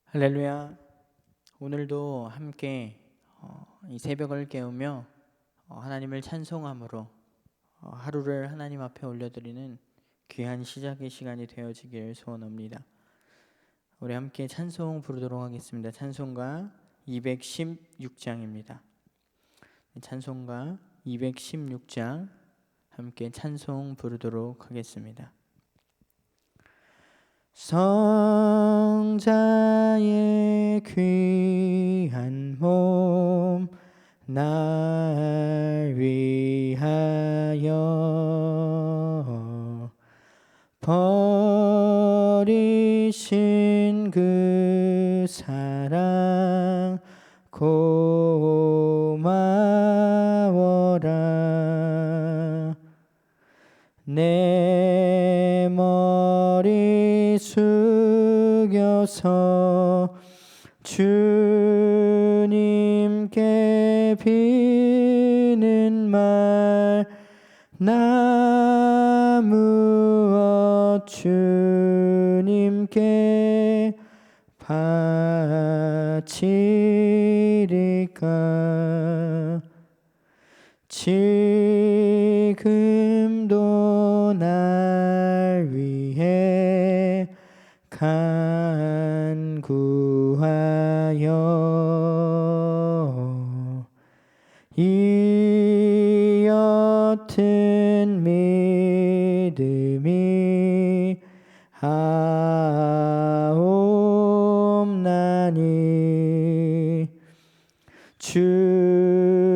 할렐루야. 오늘도 함께 이 새벽을 깨우며 하나님을 찬송함으로 하루를 하나님 앞에 올려드리는 귀한 시작의 시간이 되어지길 소원합니다. 우리 함께 찬송 부르도록 하겠습니다. 찬송가 216장입니다. 찬송가 216장 함께 찬송 부르도록 하겠습니다. 성자의 귀한 몸 날 위하여 버리신 그 사랑 고마워라. 내 머리 숙여서 주님께 비는 말 나 무엇 주님께 바치리까. 지금도 날 위해 간구하여 이 옅은 믿음이 하옵나니 주님의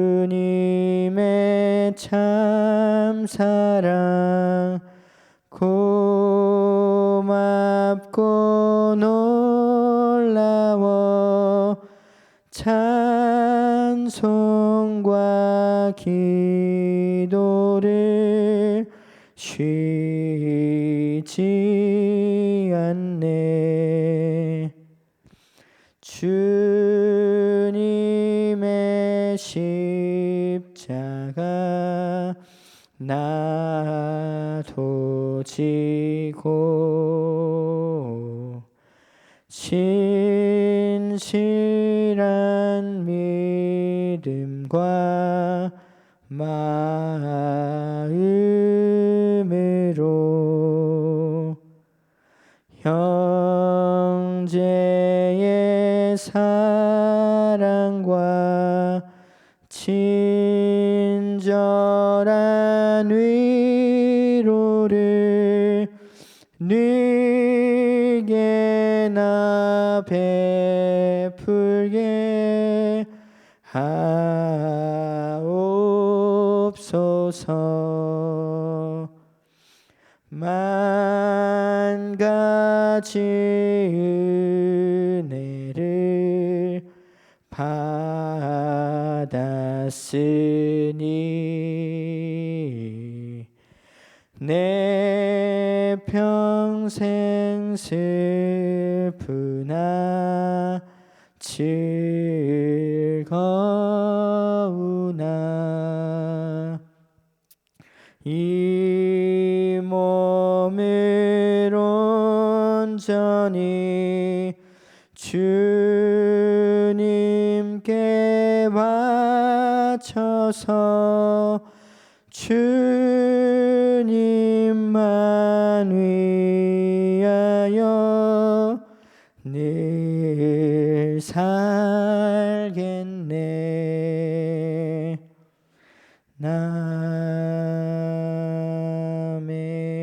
참 사랑 고맙고 놀라워 찬송과 기도를 쉬지 않네. 주님의 십자가 나도 지고 진실한 믿음과 마음으로 형제의 사랑과 친절한 위로를 네게 나 베풀게 하옵소서. 만 가지 은혜를 받았으니 내 평생 슬프나 즐거우나 이 몸을 온전히 주님께 바쳐서 주님만 위하여 늘 살겠네.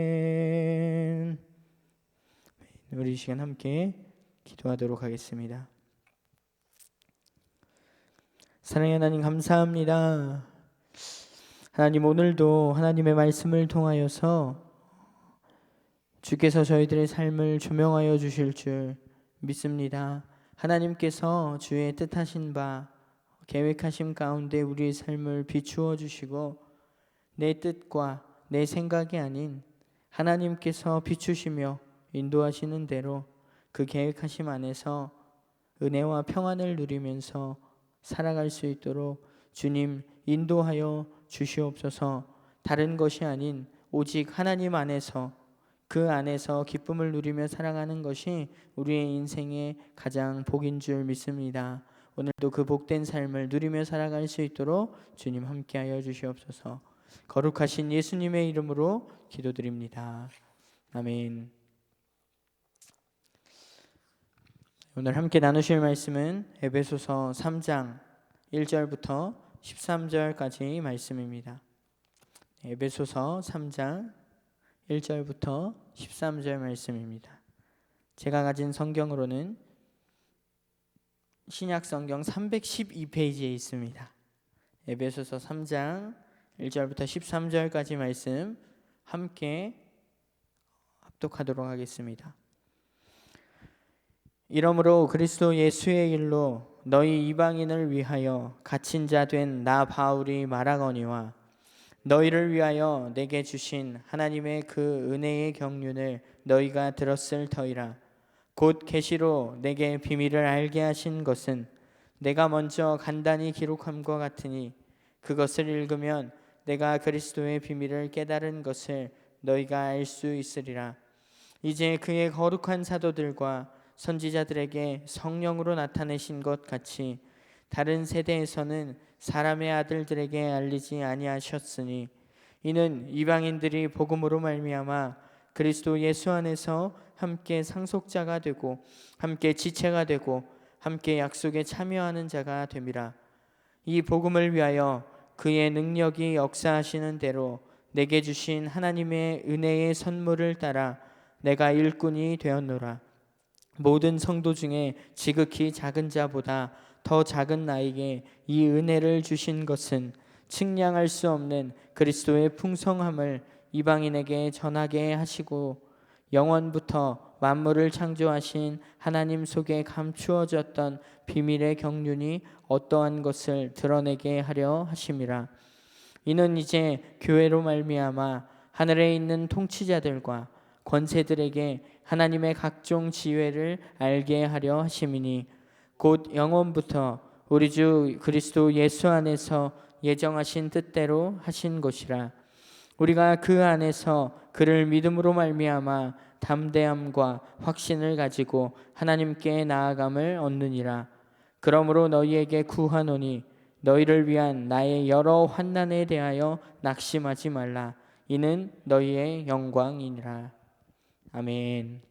아멘. 우리 이 시간 함께 기도하도록 하겠습니다. 사랑의 하나님, 감사합니다. 하나님, 오늘도 하나님의 말씀을 통하여서 주께서 저희들의 삶을 조명하여 주실 줄 믿습니다. 하나님께서 주의 뜻하신 바 계획하심 가운데 우리의 삶을 비추어 주시고 내 뜻과 내 생각이 아닌 하나님께서 비추시며 인도하시는 대로 그 계획하심 안에서 은혜와 평안을 누리면서 살아갈 수 있도록 주님 인도하여 주시옵소서. 다른 것이 아닌 오직 하나님 안에서 그 안에서 기쁨을 누리며 살아가는 것이 우리의 인생의 가장 복인 줄 믿습니다. 오늘도 그 복된 삶을 누리며 살아갈 수 있도록 주님 함께하여 주시옵소서. 거룩하신 예수님의 이름으로 기도드립니다. 아멘. 오늘 함께 나누실 말씀은 에베소서 3장 1절부터 13절까지 말씀입니다. 에베소서 3장 1절부터 13절 말씀입니다. 제가 가진 성경으로는 신약 성경 312페이지에 있습니다. 에베소서 3장 1절부터 13절까지 말씀 함께 합독하도록 하겠습니다. 이러므로 그리스도 예수의 일로 너희 이방인을 위하여 갇힌 자 된 나 바울이 말하거니와 너희를 위하여 내게 주신 하나님의 그 은혜의 경륜을 너희가 들었을 터이라. 곧 계시로 내게 비밀을 알게 하신 것은 내가 먼저 간단히 기록함과 같으니 그것을 읽으면 내가 그리스도의 비밀을 깨달은 것을 너희가 알 수 있으리라. 이제 그의 거룩한 사도들과 선지자들에게 성령으로 나타내신 것 같이 다른 세대에서는 사람의 아들들에게 알리지 아니하셨으니 이는 이방인들이 복음으로 말미암아 그리스도 예수 안에서 함께 상속자가 되고 함께 지체가 되고 함께 약속에 참여하는 자가 됨이라. 이 복음을 위하여 그의 능력이 역사하시는 대로 내게 주신 하나님의 은혜의 선물을 따라 내가 일꾼이 되었노라. 모든 성도 중에 지극히 작은 자보다 더 작은 나에게 이 은혜를 주신 것은 측량할 수 없는 그리스도의 풍성함을 이방인에게 전하게 하시고 영원부터 만물을 창조하신 하나님 속에 감추어졌던 비밀의 경륜이 어떠한 것을 드러내게 하려 하심이라. 이는 이제 교회로 말미암아 하늘에 있는 통치자들과 권세들에게 하나님의 각종 지혜를 알게 하려 하심이니 곧 영원부터 우리 주 그리스도 예수 안에서 예정하신 뜻대로 하신 것이라. 우리가 그 안에서 그를 믿음으로 말미암아 담대함과 확신을 가지고 하나님께 나아감을 얻느니라. 그러므로 너희에게 구하노니 너희를 위한 나의 여러 환난에 대하여 낙심하지 말라. 이는 너희의 영광이니라. 아멘.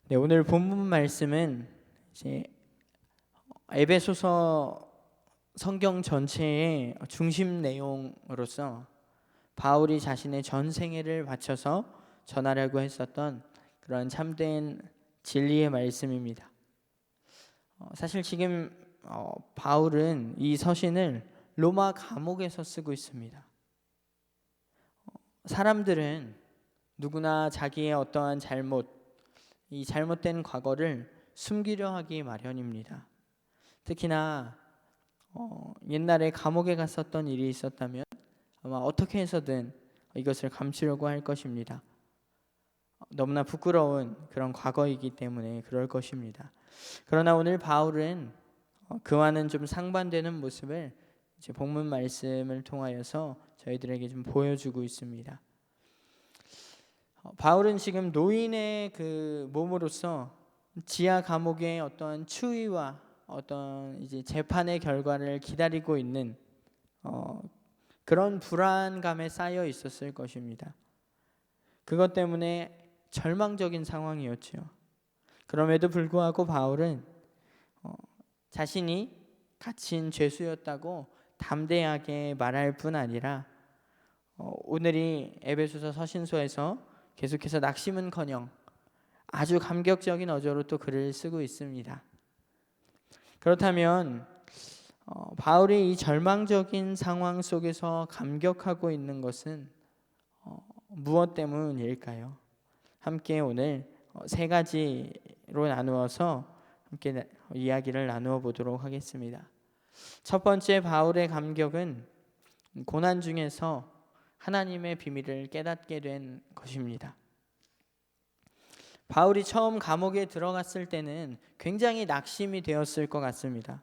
네, 오늘 본문 말씀은 이제 에베소서 성경 전체의 중심 내용으로서 바울이 자신의 전 생애를 바쳐서 전하려고 했었던 그런 참된 진리의 말씀입니다. 사실 지금 바울은 이 서신을 로마 감옥에서 쓰고 있습니다. 사람들은 누구나 자기의 어떠한 이 잘못된 과거를 숨기려 하기 마련입니다. 특히나 옛날에 감옥에 갔었던 일이 있었다면 아마 어떻게 해서든 이것을 감추려고 할 것입니다. 너무나 부끄러운 그런 과거이기 때문에 그럴 것입니다. 그러나 오늘 바울은 그와는 좀 상반되는 모습을 이제 본문 말씀을 통하여서 저희들에게 좀 보여주고 있습니다. 바울은 지금 노인의 그 몸으로서 지하 감옥의 어떤 추위와 어떤 이제 재판의 결과를 기다리고 있는 그런 불안감에 쌓여 있었을 것입니다. 그것 때문에 절망적인 상황이었죠. 그럼에도 불구하고 바울은 자신이 갇힌 죄수였다고 담대하게 말할 뿐 아니라 오늘 이 에베소서 서신서에서 계속해서 낙심은커녕 아주 감격적인 어조로 또 글을 쓰고 있습니다. 그렇다면 바울이 이 절망적인 상황 속에서 감격하고 있는 것은 무엇 때문일까요? 함께 오늘 세 가지로 나누어서 함께 이야기를 나누어 보도록 하겠습니다. 첫 번째, 바울의 감격은 고난 중에서 하나님의 비밀을 깨닫게 된 것입니다. 바울이 처음 감옥에 들어갔을 때는 굉장히 낙심이 되었을 것 같습니다.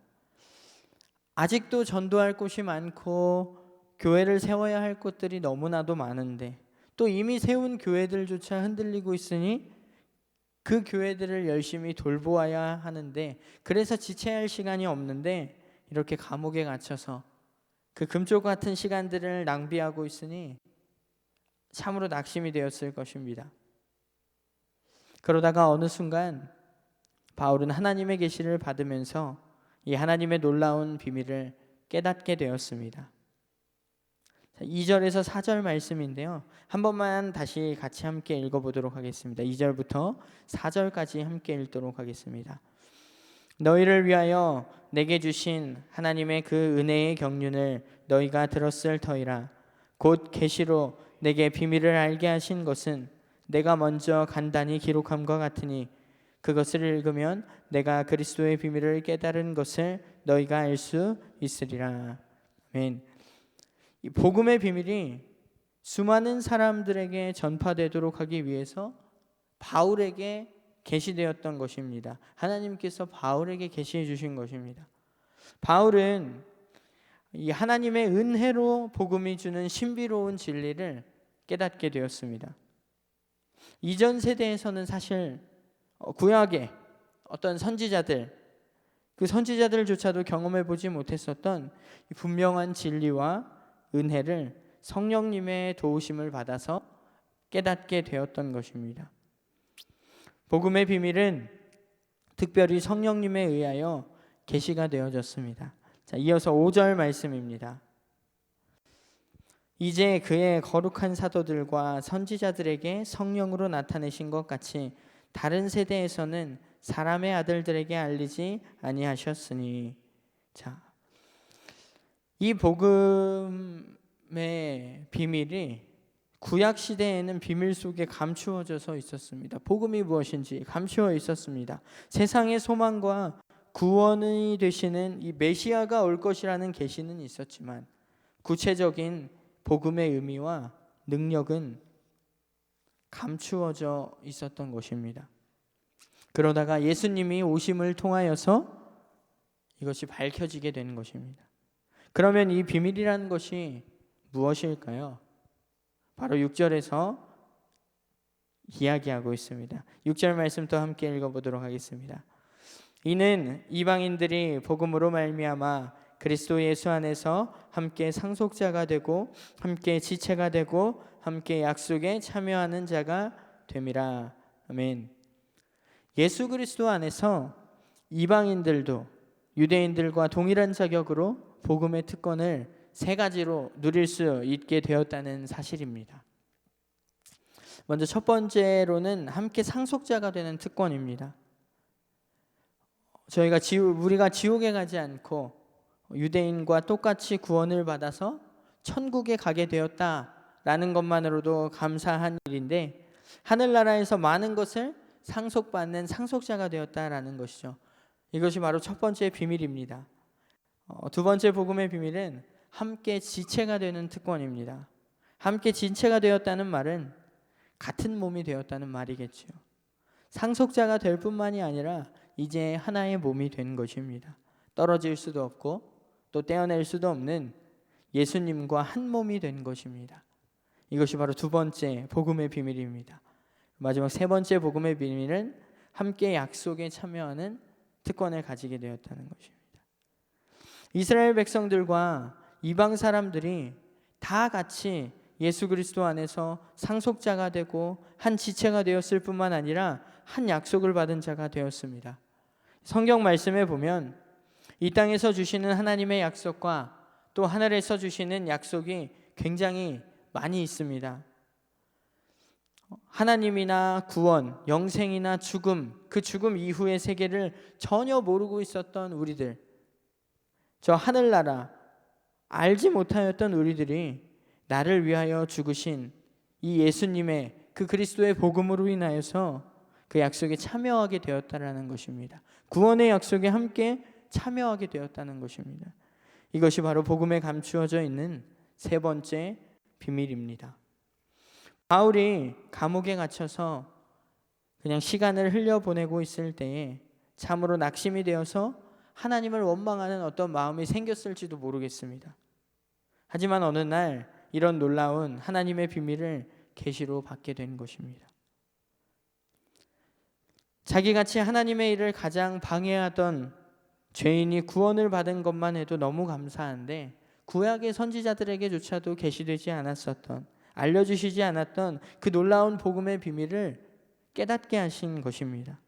아직도 전도할 곳이 많고 교회를 세워야 할 곳들이 너무나도 많은데 또 이미 세운 교회들조차 흔들리고 있으니 그 교회들을 열심히 돌보아야 하는데, 그래서 지체할 시간이 없는데 이렇게 감옥에 갇혀서 그 금쪽 같은 시간들을 낭비하고 있으니 참으로 낙심이 되었을 것입니다. 그러다가 어느 순간 바울은 하나님의 계시를 받으면서 이 하나님의 놀라운 비밀을 깨닫게 되었습니다. 2절에서 4절 말씀인데요, 한 번만 다시 같이 함께 읽어보도록 하겠습니다. 2절부터 4절까지 함께 읽도록 하겠습니다. 너희를 위하여 내게 주신 하나님의 그 은혜의 경륜을 너희가 들었을 터이라. 곧 계시로 내게 비밀을 알게 하신 것은 내가 먼저 간단히 기록함과 같으니 그것을 읽으면 내가 그리스도의 비밀을 깨달은 것을 너희가 알 수 있으리라. 아멘. 이 복음의 비밀이 수많은 사람들에게 전파되도록 하기 위해서 바울에게 계시되었던 것입니다. 하나님께서 바울에게 계시해 주신 것입니다. 바울은 이 하나님의 은혜로 복음이 주는 신비로운 진리를 깨닫게 되었습니다. 이전 세대에서는 사실 구약의 어떤 선지자들, 그 선지자들조차도 경험해 보지 못했었던 분명한 진리와 은혜를 성령님의 도우심을 받아서 깨닫게 되었던 것입니다. 복음의 비밀은 특별히 성령님에 의하여 계시가 되어졌습니다. 자, 이어서 5절 말씀입니다. 이제 그의 거룩한 사도들과 선지자들에게 성령으로 나타내신 것 같이 다른 세대에서는 사람의 아들들에게 알리지 아니하셨으니. 자, 이 복음의 비밀이 구약 시대에는 비밀 속에 감추어져서 있었습니다. 복음이 무엇인지 감추어 있었습니다. 세상의 소망과 구원이 되시는 이 메시아가 올 것이라는 계시는 있었지만 구체적인 복음의 의미와 능력은 감추어져 있었던 것입니다. 그러다가 예수님이 오심을 통하여서 이것이 밝혀지게 되는 것입니다. 그러면 이 비밀이라는 것이 무엇일까요? 바로 6절에서 이야기하고 있습니다. 6절 말씀 또 함께 읽어보도록 하겠습니다. 이는 이방인들이 복음으로 말미암아 그리스도 예수 안에서 함께 상속자가 되고 함께 지체가 되고 함께 약속에 참여하는 자가 됨이라. 아멘. 예수 그리스도 안에서 이방인들도 유대인들과 동일한 자격으로 복음의 특권을 세 가지로 누릴 수 있게 되었다는 사실입니다. 먼저 첫 번째로는 함께 상속자가 되는 특권입니다. 우리가 지옥에 가지 않고 유대인과 똑같이 구원을 받아서 천국에 가게 되었다라는 것만으로도 감사한 일인데, 하늘나라에서 많은 것을 상속받는 상속자가 되었다라는 것이죠. 이것이 바로 첫 번째 비밀입니다. 두 번째 복음의 비밀은 함께 지체가 되는 특권입니다. 함께 지체가 되었다는 말은 같은 몸이 되었다는 말이겠죠. 상속자가 될 뿐만이 아니라 이제 하나의 몸이 된 것입니다. 떨어질 수도 없고 또 떼어낼 수도 없는 예수님과 한 몸이 된 것입니다. 이것이 바로 두 번째 복음의 비밀입니다. 마지막 세 번째 복음의 비밀은 함께 약속에 참여하는 특권을 가지게 되었다는 것입니다. 이스라엘 백성들과 이방 사람들이 다 같이 예수 그리스도 안에서 상속자가 되고 한 지체가 되었을 뿐만 아니라 한 약속을 받은 자가 되었습니다. 성경 말씀에 보면 이 땅에서 주시는 하나님의 약속과 또 하늘에서 주시는 약속이 굉장히 많이 있습니다. 하나님이나 구원, 영생이나 죽음, 그 죽음 이후의 세계를 전혀 모르고 있었던 우리들, 저 하늘나라 알지 못하였던 우리들이 나를 위하여 죽으신 이 예수님의 그 그리스도의 복음으로 인하여서 그 약속에 참여하게 되었다라는 것입니다. 구원의 약속에 함께 참여하게 되었다는 것입니다. 이것이 바로 복음에 감추어져 있는 세 번째 비밀입니다. 바울이 감옥에 갇혀서 그냥 시간을 흘려보내고 있을 때에 참으로 낙심이 되어서 하나님을 원망하는 어떤 마음이 생겼을지도 모르겠습니다. 하지만 어느 날 이런 놀라운 하나님의 비밀을 계시로 받게 된 것입니다. 자기같이 하나님의 일을 가장 방해하던 죄인이 구원을 받은 것만 해도 너무 감사한데, 구약의 선지자들에게조차도 계시되지 않았었던, 알려주시지 않았던 그 놀라운 복음의 비밀을 깨닫게 하신 것입니다.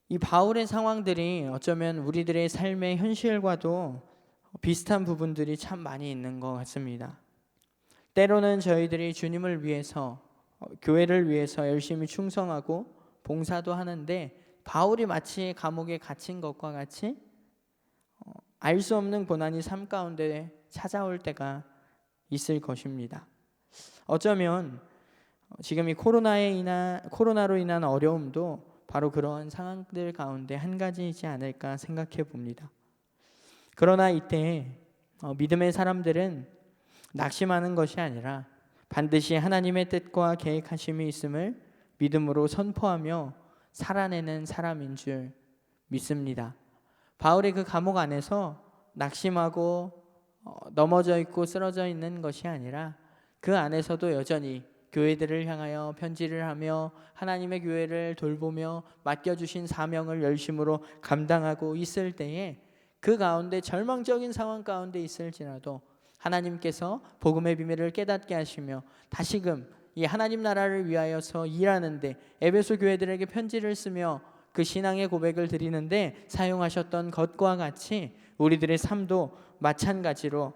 이 바울의 상황들이 어쩌면 우리들의 삶의 현실과도 비슷한 부분들이 참 많이 있는 것 같습니다. 때로는 저희들이 주님을 위해서, 교회를 위해서 열심히 충성하고 봉사도 하는데, 바울이 마치 감옥에 갇힌 것과 같이 알 수 없는 고난이 삶 가운데 찾아올 때가 있을 것입니다. 어쩌면 지금 이 코로나로 인한 어려움도 바로 그러한 상황들 가운데 한 가지이지 않을까 생각해 봅니다. 그러나 이때 믿음의 사람들은 낙심하는 것이 아니라 반드시 하나님의 뜻과 계획하심이 있음을 믿음으로 선포하며 살아내는 사람인 줄 믿습니다. 바울이 그 감옥 안에서 낙심하고 넘어져 있고 쓰러져 있는 것이 아니라 그 안에서도 여전히 교회들을 향하여 편지를 하며 하나님의 교회를 돌보며 맡겨주신 사명을 열심으로 감당하고 있을 때에, 그 가운데 절망적인 상황 가운데 있을지라도 하나님께서 복음의 비밀을 깨닫게 하시며 다시금 이 하나님 나라를 위하여서 일하는데, 에베소 교회들에게 편지를 쓰며 그 신앙의 고백을 드리는데 사용하셨던 것과 같이 우리들의 삶도 마찬가지로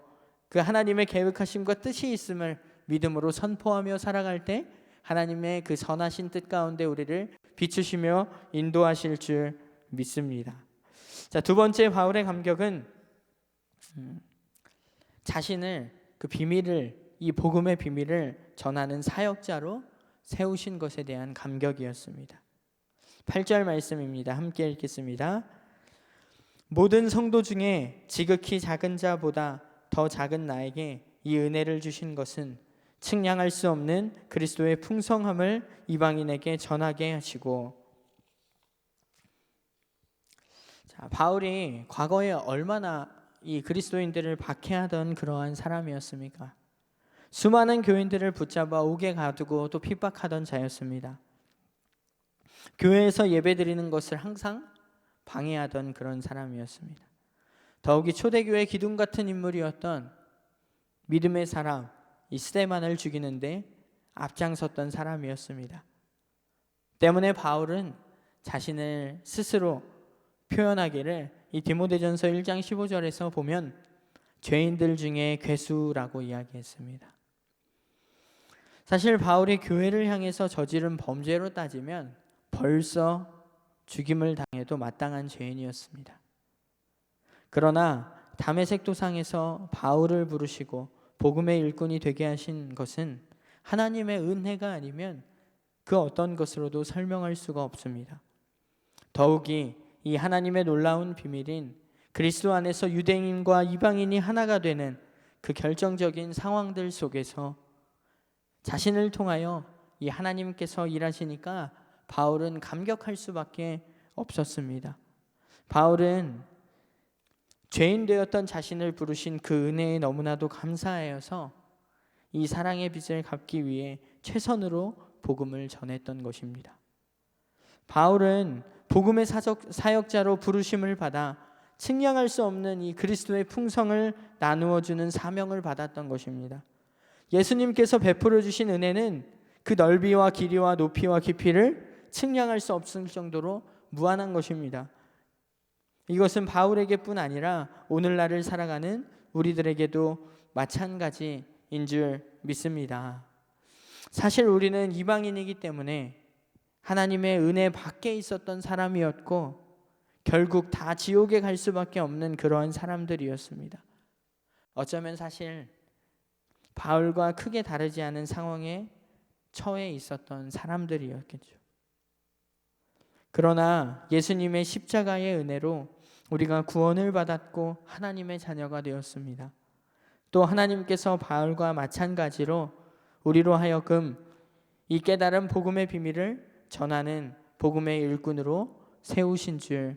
그 하나님의 계획하심과 뜻이 있음을 믿음으로 선포하며 살아갈 때 하나님의 그 선하신 뜻 가운데 우리를 비추시며 인도하실 줄 믿습니다. 자, 두 번째 바울의 감격은 자신을 그 비밀을, 이 복음의 비밀을 전하는 사역자로 세우신 것에 대한 감격이었습니다. 8절 말씀입니다. 함께 읽겠습니다. 모든 성도 중에 지극히 작은 자보다 더 작은 나에게 이 은혜를 주신 것은 측량할 수 없는 그리스도의 풍성함을 이방인에게 전하게 하시고. 자, 바울이 과거에 얼마나 이 그리스도인들을 박해하던 그러한 사람이었습니까? 수많은 교인들을 붙잡아 옥에 가두고 또 핍박하던 자였습니다. 교회에서 예배드리는 것을 항상 방해하던 그런 사람이었습니다. 더욱이 초대교회 기둥 같은 인물이었던 믿음의 사람 이 스데반을 죽이는데 앞장섰던 사람이었습니다. 때문에 바울은 자신을 스스로 표현하기를 이 디모데전서 1장 15절에서 보면 죄인들 중에 괴수라고 이야기했습니다. 사실 바울이 교회를 향해서 저지른 범죄로 따지면 벌써 죽임을 당해도 마땅한 죄인이었습니다. 그러나 다메섹 도상에서 바울을 부르시고 복음의 일꾼이 되게 하신 것은 하나님의 은혜가 아니면 그 어떤 것으로도 설명할 수가 없습니다. 더욱이 이 하나님의 놀라운 비밀인 그리스도 안에서 유대인과 이방인이 하나가 되는 그 결정적인 상황들 속에서 자신을 통하여 이 하나님께서 일하시니까 바울은 감격할 수밖에 없었습니다. 바울은 죄인 되었던 자신을 부르신 그 은혜에 너무나도 감사하여서 이 사랑의 빚을 갚기 위해 최선으로 복음을 전했던 것입니다. 바울은 복음의 사역자로 부르심을 받아 측량할 수 없는 이 그리스도의 풍성을 나누어 주는 사명을 받았던 것입니다. 예수님께서 베풀어 주신 은혜는 그 넓이와 길이와 높이와 깊이를 측량할 수 없을 정도로 무한한 것입니다. 이것은 바울에게뿐 아니라 오늘날을 살아가는 우리들에게도 마찬가지인 줄 믿습니다. 사실 우리는 이방인이기 때문에 하나님의 은혜 밖에 있었던 사람이었고 결국 다 지옥에 갈 수밖에 없는 그러한 사람들이었습니다. 어쩌면 사실 바울과 크게 다르지 않은 상황에 처해 있었던 사람들이었겠죠. 그러나 예수님의 십자가의 은혜로 우리가 구원을 받았고 하나님의 자녀가 되었습니다. 또 하나님께서 바울과 마찬가지로 우리로 하여금 이 깨달은 복음의 비밀을 전하는 복음의 일꾼으로 세우신 줄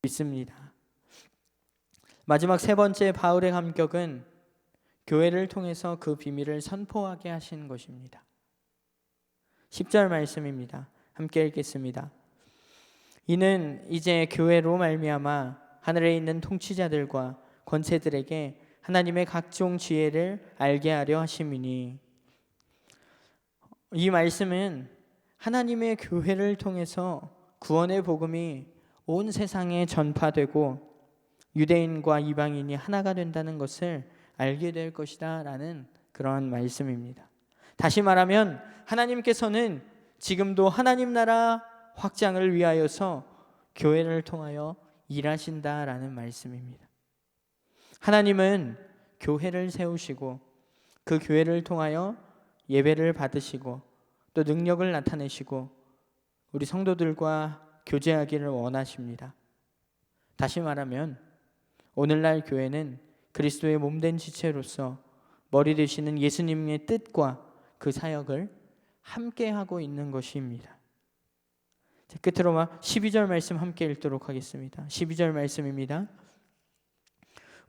믿습니다. 마지막 세 번째 바울의 감격은 교회를 통해서 그 비밀을 선포하게 하신 것입니다. 10절 말씀입니다. 함께 읽겠습니다. 이는 이제 교회로 말미암아 하늘에 있는 통치자들과 권세들에게 하나님의 각종 지혜를 알게 하려 하심이니. 이 말씀은 하나님의 교회를 통해서 구원의 복음이 온 세상에 전파되고 유대인과 이방인이 하나가 된다는 것을 알게 될 것이다 라는 그러한 말씀입니다. 다시 말하면 하나님께서는 지금도 하나님 나라 확장을 위하여서 교회를 통하여 일하신다라는 말씀입니다. 하나님은 교회를 세우시고 그 교회를 통하여 예배를 받으시고 또 능력을 나타내시고 우리 성도들과 교제하기를 원하십니다. 다시 말하면 오늘날 교회는 그리스도의 몸된 지체로서 머리 되시는 예수님의 뜻과 그 사역을 함께 하고 있는 것입니다. 끝으로 12절 말씀 함께 읽도록 하겠습니다. 12절 말씀입니다.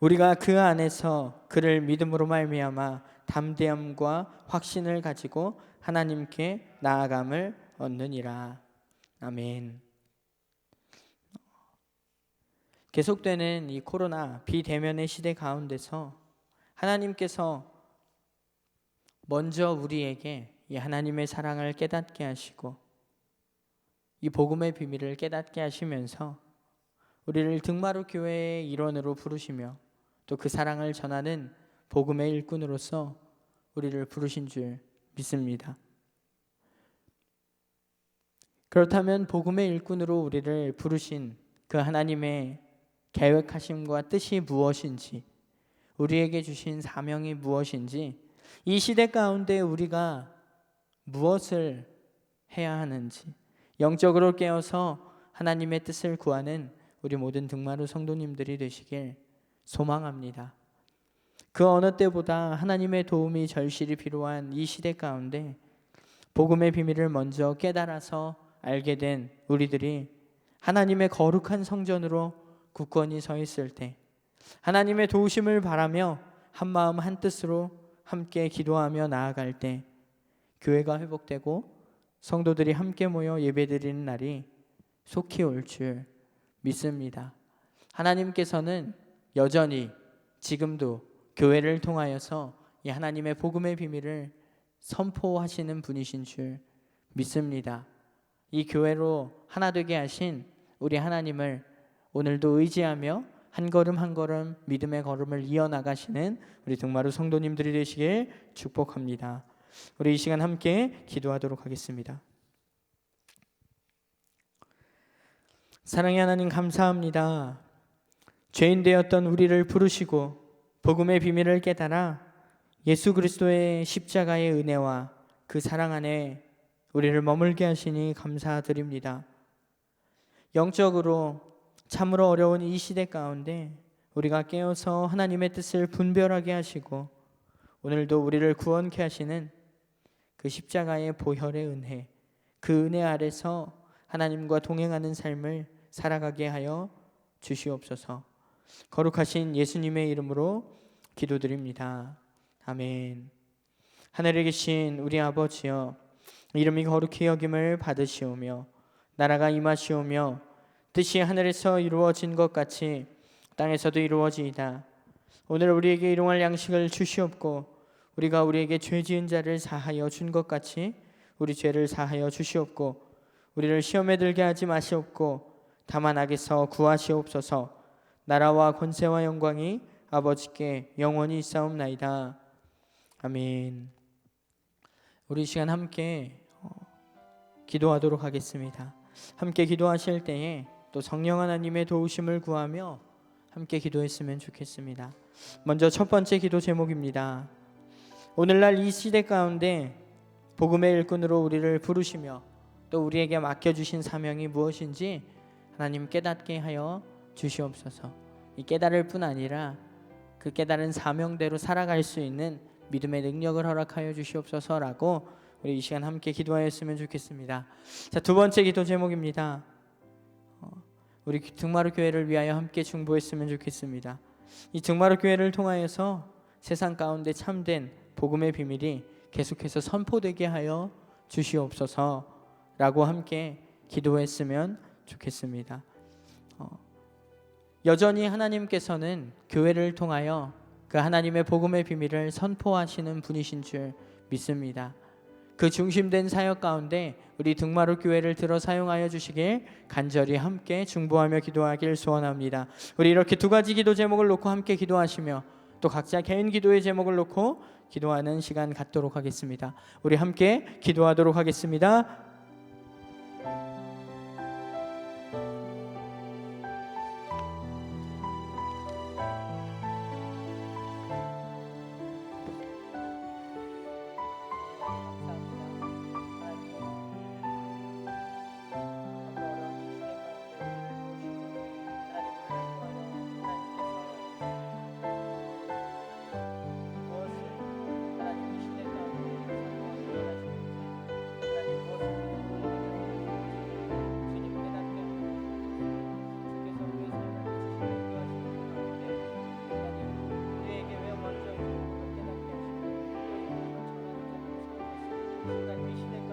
우리가 그 안에서 그를 믿음으로 말미암아 담대함과 확신을 가지고 하나님께 나아감을 얻느니라. 아멘. 계속되는 이 코로나 비대면의 시대 가운데서 하나님께서 먼저 우리에게 이 하나님의 사랑을 깨닫게 하시고 이 복음의 비밀을 깨닫게 하시면서 우리를 등마루 교회의 일원으로 부르시며 또 그 사랑을 전하는 복음의 일꾼으로서 우리를 부르신 줄 믿습니다. 그렇다면 복음의 일꾼으로 우리를 부르신 그 하나님의 계획하심과 뜻이 무엇인지, 우리에게 주신 사명이 무엇인지, 이 시대 가운데 우리가 무엇을 해야 하는지 영적으로 깨어서 하나님의 뜻을 구하는 우리 모든 등마루 성도님들이 되시길 소망합니다. 그 어느 때보다 하나님의 도움이 절실히 필요한 이 시대 가운데 복음의 비밀을 먼저 깨달아서 알게 된 우리들이 하나님의 거룩한 성전으로 굳건히 서 있을 때 하나님의 도우심을 바라며 한마음 한뜻으로 함께 기도하며 나아갈 때 교회가 회복되고 성도들이 함께 모여 예배드리는 날이 속히 올 줄 믿습니다. 하나님께서는 여전히 지금도 교회를 통하여서 이 하나님의 복음의 비밀을 선포하시는 분이신 줄 믿습니다. 이 교회로 하나 되게 하신 우리 하나님을 오늘도 의지하며 한 걸음 한 걸음 믿음의 걸음을 이어나가시는 우리 등마루 성도님들이 되시길 축복합니다. 우리 이 시간 함께 기도하도록 하겠습니다. 사랑의 하나님 감사합니다. 죄인 되었던 우리를 부르시고 복음의 비밀을 깨달아 예수 그리스도의 십자가의 은혜와 그 사랑 안에 우리를 머물게 하시니 감사드립니다. 영적으로 참으로 어려운 이 시대 가운데 우리가 깨어서 하나님의 뜻을 분별하게 하시고 오늘도 우리를 구원케 하시는 그 십자가의 보혈의 은혜, 그 은혜 아래서 하나님과 동행하는 삶을 살아가게 하여 주시옵소서. 거룩하신 예수님의 이름으로 기도드립니다. 아멘. 하늘에 계신 우리 아버지여, 이름이 거룩히 여김을 받으시오며 나라가 임하시오며 뜻이 하늘에서 이루어진 것 같이 땅에서도 이루어지이다. 오늘 우리에게 일용할 양식을 주시옵고 우리가 우리에게 죄 지은 자를 사하여 준 것 같이 우리 죄를 사하여 주시옵고 우리를 시험에 들게 하지 마시옵고 다만 악에서 구하시옵소서. 나라와 권세와 영광이 아버지께 영원히 있사옵나이다. 아멘. 우리 이 시간 함께 기도하도록 하겠습니다. 함께 기도하실 때에 또 성령 하나님의 도우심을 구하며 함께 기도했으면 좋겠습니다. 먼저 첫 번째 기도 제목입니다. 오늘날 이 시대 가운데 복음의 일꾼으로 우리를 부르시며 또 우리에게 맡겨주신 사명이 무엇인지 하나님 깨닫게 하여 주시옵소서. 이 깨달을 뿐 아니라 그 깨달은 사명대로 살아갈 수 있는 믿음의 능력을 허락하여 주시옵소서라고 우리 이 시간 함께 기도하였으면 좋겠습니다. 자, 두 번째 기도 제목입니다. 우리 등마루 교회를 위하여 함께 중보했으면 좋겠습니다. 이 등마루 교회를 통하여서 세상 가운데 참된 복음의 비밀이 계속해서 선포되게 하여 주시옵소서라고 함께 기도했으면 좋겠습니다. 여전히 하나님께서는 교회를 통하여 그 하나님의 복음의 비밀을 선포하시는 분이신 줄 믿습니다. 그 중심된 사역 가운데 우리 등마루 교회를 들어 사용하여 주시길 간절히 함께 중보하며 기도하길 소원합니다. 우리 이렇게 두 가지 기도 제목을 놓고 함께 기도하시며 또 각자 개인 기도의 제목을 놓고 기도하는 시간 갖도록 하겠습니다. 우리 함께 기도하도록 하겠습니다. 시대